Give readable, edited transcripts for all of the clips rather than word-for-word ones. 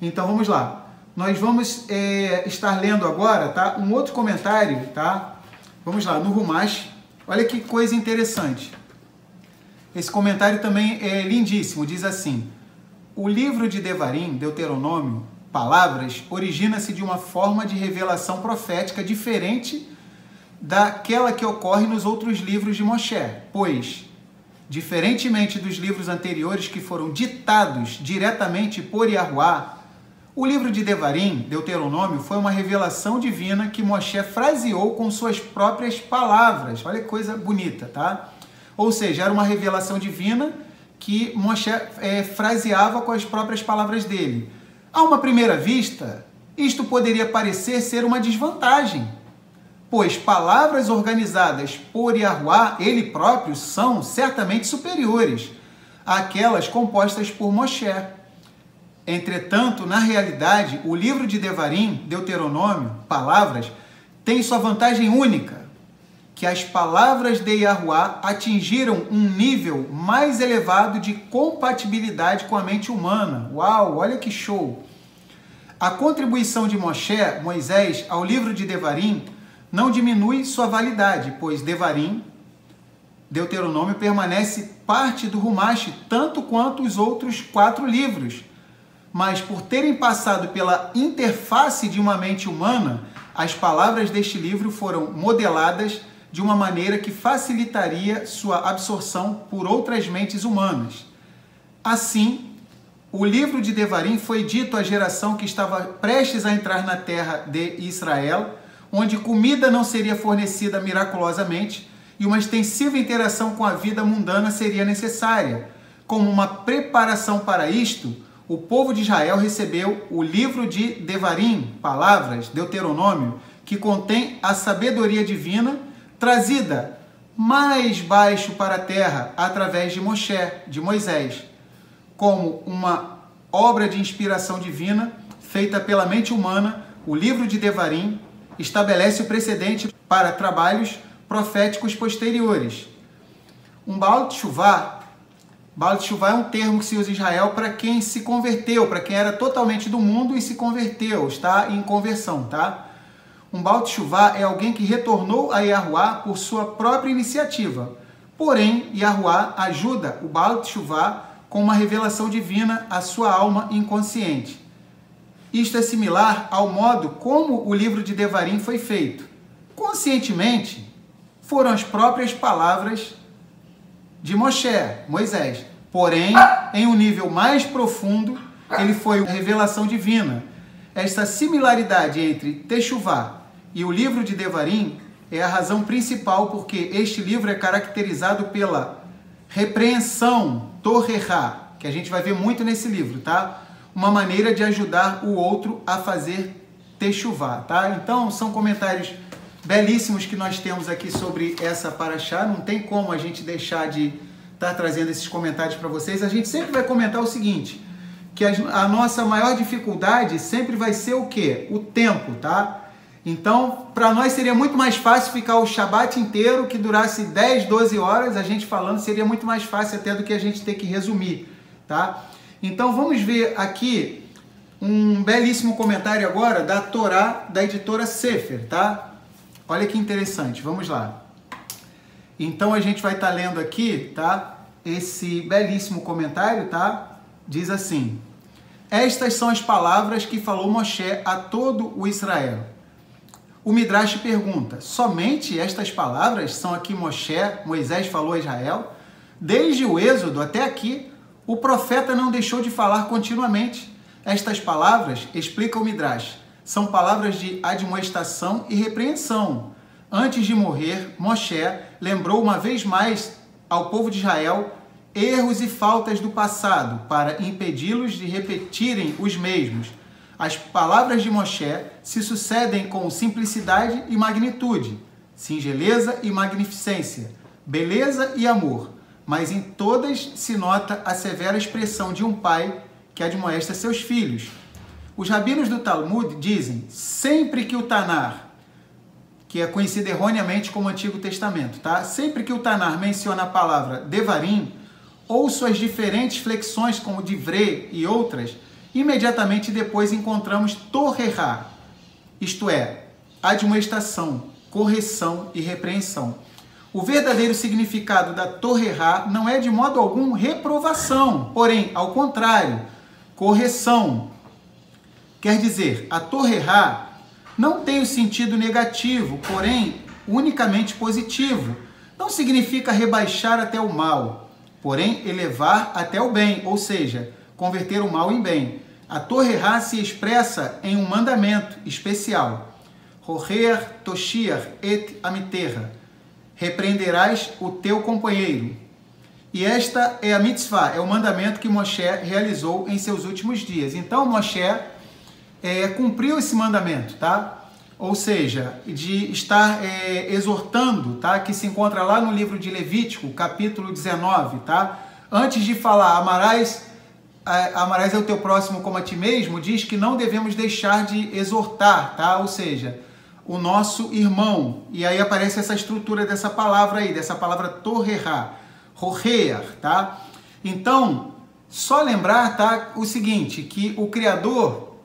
Então vamos lá. Nós vamos estar lendo agora, tá? Um outro comentário, tá? Vamos lá, no Rumash. Olha que coisa interessante. Esse comentário também é lindíssimo. Diz assim: o livro de Devarim, Deuteronômio, Palavras, origina-se de uma forma de revelação profética diferente daquela que ocorre nos outros livros de Moshe, pois, diferentemente dos livros anteriores que foram ditados diretamente por Yahuwá, o livro de Devarim, Deuteronômio, foi uma revelação divina que Moshe fraseou com suas próprias palavras. Olha que coisa bonita, tá? Ou seja, era uma revelação divina que Moshe fraseava com as próprias palavras dele. A uma primeira vista, isto poderia parecer ser uma desvantagem, pois palavras organizadas por Yahuwá, ele próprio, são certamente superiores àquelas compostas por Moshe. Entretanto, na realidade, o livro de Devarim, Deuteronômio, Palavras, tem sua vantagem única, que as palavras de Yahuwá atingiram um nível mais elevado de compatibilidade com a mente humana. Uau, olha que show! A contribuição de Moisés, ao livro de Devarim não diminui sua validade, pois Devarim, Deuteronômio, permanece parte do Rumash, tanto quanto os outros 4 livros. Mas por terem passado pela interface de uma mente humana, as palavras deste livro foram modeladas de uma maneira que facilitaria sua absorção por outras mentes humanas. Assim, o livro de Devarim foi dito à geração que estava prestes a entrar na terra de Israel, onde comida não seria fornecida miraculosamente e uma extensiva interação com a vida mundana seria necessária. Como uma preparação para isto, o povo de Israel recebeu o livro de Devarim, Palavras, Deuteronômio, que contém a sabedoria divina trazida mais baixo para a terra através de Moisés, como uma obra de inspiração divina feita pela mente humana. O livro de Devarim estabelece o precedente para trabalhos proféticos posteriores. Um Baal Teshuvah é um termo que se usa em Israel para quem se converteu, para quem era totalmente do mundo e se converteu, está em conversão, tá? Um Baal Teshuvah é alguém que retornou a Yahuwá por sua própria iniciativa. Porém, Yahuwá ajuda o Baal Teshuvah com uma revelação divina à sua alma inconsciente. Isto é similar ao modo como o livro de Devarim foi feito. Conscientemente, foram as próprias palavras de Moisés. Porém, em um nível mais profundo, ele foi uma revelação divina. Esta similaridade entre Teshuvah e o livro de Devarim é a razão principal porque este livro é caracterizado pela repreensão, Torrehá, que a gente vai ver muito nesse livro, tá? Uma maneira de ajudar o outro a fazer Teshuvah, tá? Então, são comentários belíssimos que nós temos aqui sobre essa paraxá. Não tem como a gente deixar de estar trazendo esses comentários para vocês. A gente sempre vai comentar o seguinte, que a nossa maior dificuldade sempre vai ser o quê? O tempo, tá? Então, para nós seria muito mais fácil ficar o Shabat inteiro, que durasse 10, 12 horas, a gente falando, seria muito mais fácil até do que a gente ter que resumir, tá? Então, vamos ver aqui um belíssimo comentário agora da Torá, da editora Sefer, tá? Olha que interessante, vamos lá. Então, a gente vai estar lendo aqui, tá? Esse belíssimo comentário, tá? Diz assim: estas são as palavras que falou Moshe a todo o Israel. O Midrash pergunta: somente estas palavras são a que Moisés falou a Israel? Desde o Êxodo até aqui, o profeta não deixou de falar continuamente. Estas palavras, explica o Midrash, são palavras de admoestação e repreensão. Antes de morrer, Moshe lembrou uma vez mais ao povo de Israel erros e faltas do passado, para impedi-los de repetirem os mesmos. As palavras de Moshe se sucedem com simplicidade e magnitude, singeleza e magnificência, beleza e amor, mas em todas se nota a severa expressão de um pai que admoesta seus filhos. Os rabinos do Talmud dizem, sempre que o Tanar, que é conhecido erroneamente como Antigo Testamento, tá? Sempre que o Tanar menciona a palavra Devarim, ou suas diferentes flexões como Divrei e outras, Imediatamente depois encontramos torrerá, isto é, admoestação, correção e repreensão. O verdadeiro significado da torrerá não é de modo algum reprovação, porém, ao contrário, correção. Quer dizer, a torrerá não tem o sentido negativo, porém, unicamente positivo. Não significa rebaixar até o mal, porém, elevar até o bem, ou seja, converter o mal em bem. A torrerá se expressa em um mandamento especial. Roher toshir et amiterra. Repreenderás o teu companheiro. E esta é a mitzvah, é o mandamento que Moshe realizou em seus últimos dias. Então, Moshe cumpriu esse mandamento, tá? Ou seja, de estar exortando, tá? Que se encontra lá no livro de Levítico, capítulo 19, tá? Antes de falar, amarás ao teu próximo como a ti mesmo, diz que não devemos deixar de exortar, tá? Ou seja, o nosso irmão. E aí aparece essa estrutura dessa palavra aí, dessa palavra torrerá, roher, tá? Então, só lembrar, tá, o seguinte, que o Criador,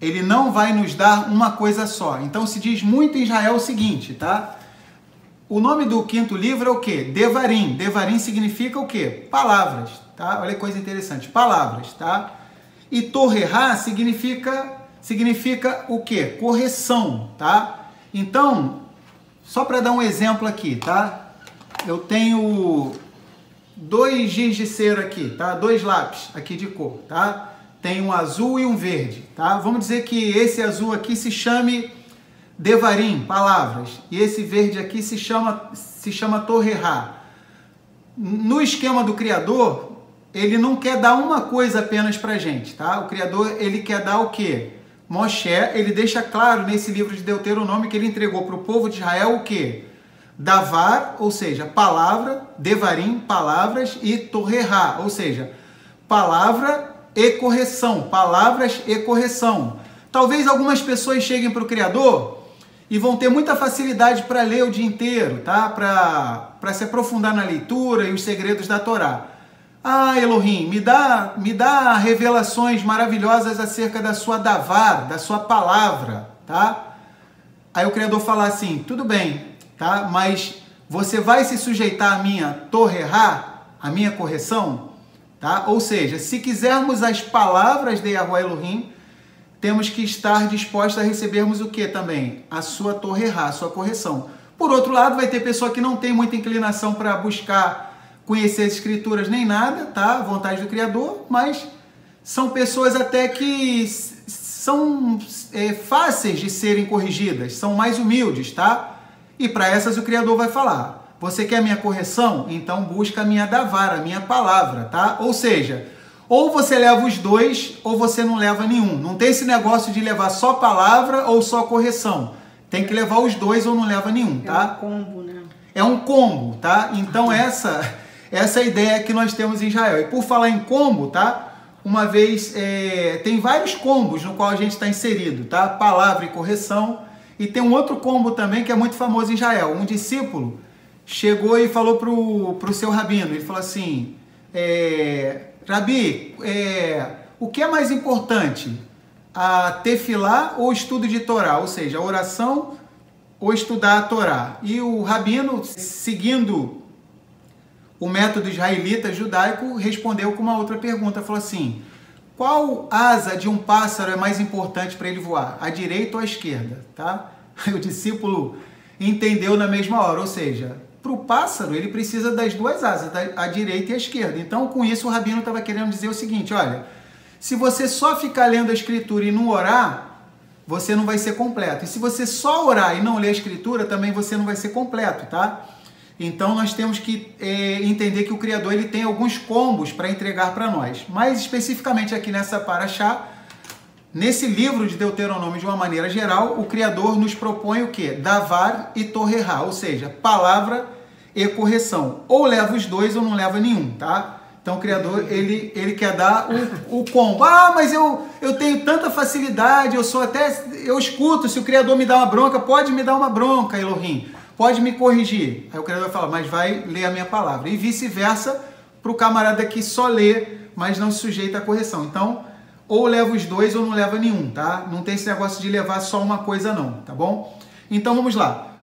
ele não vai nos dar uma coisa só. Então se diz muito em Israel o seguinte, tá? O nome do quinto livro é o quê? Devarim. Devarim significa o quê? Palavras, tá? Olha que coisa interessante, palavras, tá? E torrerá significa o quê? Correção, tá? Então, só para dar um exemplo aqui, tá? Eu tenho 2 giz de cera aqui, tá? 2 lápis aqui de cor, tá? Tem um azul e um verde, tá? Vamos dizer que esse azul aqui se chame Devarim, palavras, e esse verde aqui se chama torrerá. No esquema do Criador, ele não quer dar uma coisa apenas pra gente, tá? O Criador, ele quer dar o quê? Moshe, ele deixa claro nesse livro de Deuteronômio que ele entregou para o povo de Israel o quê? Davar, ou seja, palavra, Devarim, palavras, e torrerá, ou seja, palavra e correção, palavras e correção. Talvez algumas pessoas cheguem para o Criador e vão ter muita facilidade para ler o dia inteiro, tá? Para se aprofundar na leitura e os segredos da Torá. Ah, Elohim, me dá revelações maravilhosas acerca da sua davar, da sua palavra, tá? Aí o Criador fala assim, tudo bem, tá? Mas você vai se sujeitar à minha torrerá, à minha correção, tá? Ou seja, se quisermos as palavras de Yahuwah Elohim, temos que estar dispostos a recebermos o que também? A sua torrerá, a sua correção. Por outro lado, vai ter pessoa que não tem muita inclinação para buscar conhecer as escrituras nem nada, tá? Vontade do Criador, mas são pessoas até que são fáceis de serem corrigidas, são mais humildes, tá? E para essas o Criador vai falar, você quer a minha correção? Então busca a minha davar, a minha palavra, tá? Ou seja, ou você leva os dois, ou você não leva nenhum. Não tem esse negócio de levar só palavra ou só correção. Tem que levar os dois ou não leva nenhum, tá? É um combo, né? É um combo, tá? Então essa é a ideia que nós temos em Israel. E por falar em combo, tá? Uma vez, tem vários combos no qual a gente está inserido, tá? Palavra e correção. E tem um outro combo também que é muito famoso em Israel. Um discípulo chegou e falou pro seu rabino, ele falou assim, Rabi, o que é mais importante? A tefilá ou o estudo de Torá? Ou seja, a oração ou estudar a Torá? E o rabino, seguindo o método israelita judaico, respondeu com uma outra pergunta, falou assim, qual asa de um pássaro é mais importante para ele voar? A direita ou a esquerda? Tá? O discípulo entendeu na mesma hora, ou seja, para o pássaro ele precisa das duas asas, a direita e a esquerda. Então com isso o rabino estava querendo dizer o seguinte, olha, se você só ficar lendo a escritura e não orar, você não vai ser completo. E se você só orar e não ler a escritura, também você não vai ser completo, tá? Então nós temos que entender que o Criador ele tem alguns combos para entregar para nós. Mais especificamente aqui nessa paraxá, nesse livro de Deuteronômio de uma maneira geral, o Criador nos propõe o quê? Davar e torrerá, ou seja, palavra e correção. Ou leva os dois ou não leva nenhum, tá? Então o Criador ele quer dar o combo. Ah, mas eu tenho tanta facilidade, eu escuto, se o Criador me dá uma bronca, pode me dar uma bronca, Elohim. Pode me corrigir. Aí o Criador fala, mas vai ler a minha palavra. E vice-versa para o camarada que só lê, mas não se sujeita à correção. Então, ou leva os dois ou não leva nenhum, tá? Não tem esse negócio de levar só uma coisa não, tá bom? Então vamos lá.